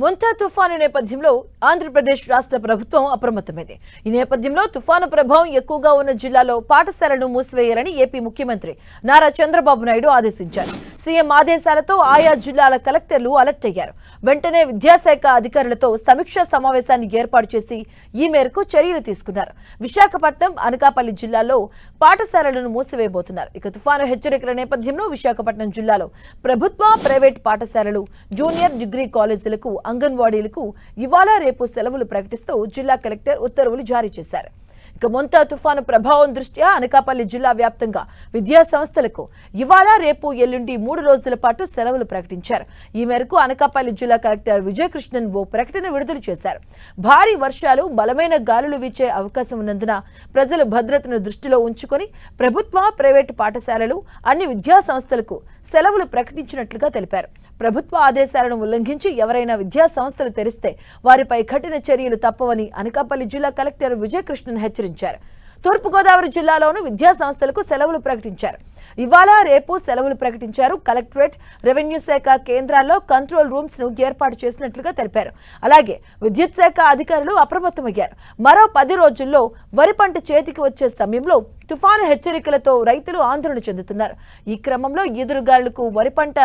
మొంతా తుఫాను నేపథ్యంలో ఆంధ్రప్రదేశ్ రాష్ట్ర ప్రభుత్వం అప్రమత్తమైంది. ఈ నేపథ్యంలో తుఫాను ప్రభావం ఎక్కువగా ఉన్న జిల్లాలో పాఠశాలను మూసివేయాలని ఏపీ ముఖ్యమంత్రి నారా చంద్రబాబు నాయుడు ఆదేశించారు. సీఎం ఆదేశాలతో ఆయా జిల్లాల కలెక్టర్లు అలర్ట్ అయ్యారు. వెంటనే విద్యాశాఖ అధికారులతో సమీక్షా సమావేశాన్ని ఏర్పాటు చేసి ఈ మేరకు చర్యలు తీసుకున్నారు. విశాఖపట్నం, అనకాపల్లి జిల్లాల్లో పాఠశాలలను మూసివేయబోతున్నారు. ఇక తుఫాను హెచ్చరికల నేపథ్యంలో విశాఖపట్నం జిల్లాలో ప్రభుత్వ, ప్రైవేట్ పాఠశాలలు, జూనియర్ డిగ్రీ కాలేజీలకు, అంగన్వాడీలకు ఇవాళ రేపు సెలవులు ప్రకటిస్తూ జిల్లా కలెక్టర్ ఉత్తర్వులు జారీ చేశారు. ఇక మొంతా తుఫాను ప్రభావం దృష్ట్యా అనకాపల్లి జిల్లా వ్యాప్తంగా విద్యా సంస్థలకు ఇవాళ రేపు ఎల్లుండి 3 రోజుల పాటు సెలవులు ప్రకటించారు. ఈ మేరకు అనకాపల్లి జిల్లా కలెక్టర్ విజయకృష్ణన్ ఓ ప్రకటన విడుదల చేశారు. భారీ వర్షాలు, బలమైన గాలులు వీచే అవకాశం ఉన్నందున ప్రజల భద్రతను దృష్టిలో ఉంచుకొని ప్రభుత్వ, ప్రైవేటు పాఠశాలలు, అన్ని విద్యా సంస్థలకు సెలవులు ప్రకటించినట్లుగా తెలిపారు. ప్రభుత్వ ఆదేశాలను ఉల్లంఘించి ఎవరైనా విద్యా సంస్థలు తెరిస్తే వారిపై కఠిన చర్యలు తప్పవని అనకాపల్లి జిల్లా కలెక్టర్ విజయకృష్ణన్ హెచ్చరించారు. తూర్పుగోదావరి జిల్లాలోనూ విద్యా సంస్థలకు సెలవులు ప్రకటించారు. ఇవాళ రేపు సెలవులు ప్రకటించారు. కలెక్టరేట్, రెవెన్యూ శాఖ కేంద్రాల్లో కంట్రోల్ రూమ్స్ ను ఏర్పాటు చేసినట్లుగా తెలిపారు. అలాగే విద్యుత్ శాఖ అధికారులు అప్రమత్తమయ్యారు. మరో 10 రోజుల్లో వరి పంట చేతికి వచ్చే సమయంలో తుఫాను హెచ్చరికలతో రైతులు ఆందోళన చెందుతున్నారు. ఈ క్రమంలో ఎదురుగాలులకు వరి పంట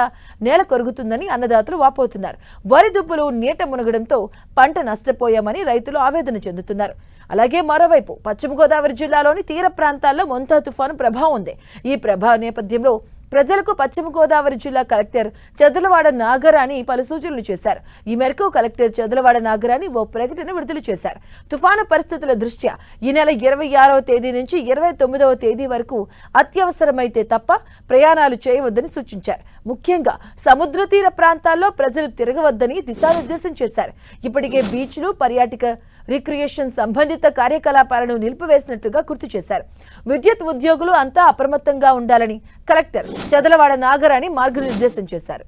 నేల కొరుగుతుందని అన్నదాతలు వాపోతున్నారు. వరి దుబ్బులు నీట మునగడంతో పంట నష్టపోయామని రైతులు ఆవేదన చెందుతున్నారు. అలాగే మరోవైపు పశ్చిమ గోదావరి జిల్లాలోని తీర ప్రాంతాల్లో మొంతా తుఫాను ప్రభావం ఉంది. ఈ ప్రభావ నేపథ్యంలో ప్రజలకు పశ్చిమ గోదావరి జిల్లా కలెక్టర్ చదలవాడ నాగరాణి పలు సూచనలు చేశారు. ఈ మేరకు కలెక్టర్ చదలవాడ నాగరాణి ఓ ప్రకటన విడుదల చేశారు. తుఫాను పరిస్థితుల దృష్ట్యా ఈ నెల 26వ తేదీ నుంచి 29వ తేదీ వరకు అత్యవసరమైతే తప్ప ప్రయాణాలు చేయవద్దని సూచించారు. ముఖ్యంగా సముద్ర తీర ప్రాంతాల్లో ప్రజలు తిరగవద్దని దిశానిర్దేశం చేశారు. ఇప్పటికే బీచ్లు, పర్యాటక రిక్రియేషన్ సంబంధిత కార్యకలాపాలను నిలిపివేసినట్లుగా గుర్తు చేశారు. విద్యుత్ ఉద్యోగులు అంతా అప్రమత్తంగా ఉండాలని కలెక్టర్ చదలవాడ నాగరాణి మార్గనిర్దేశం చేశారు.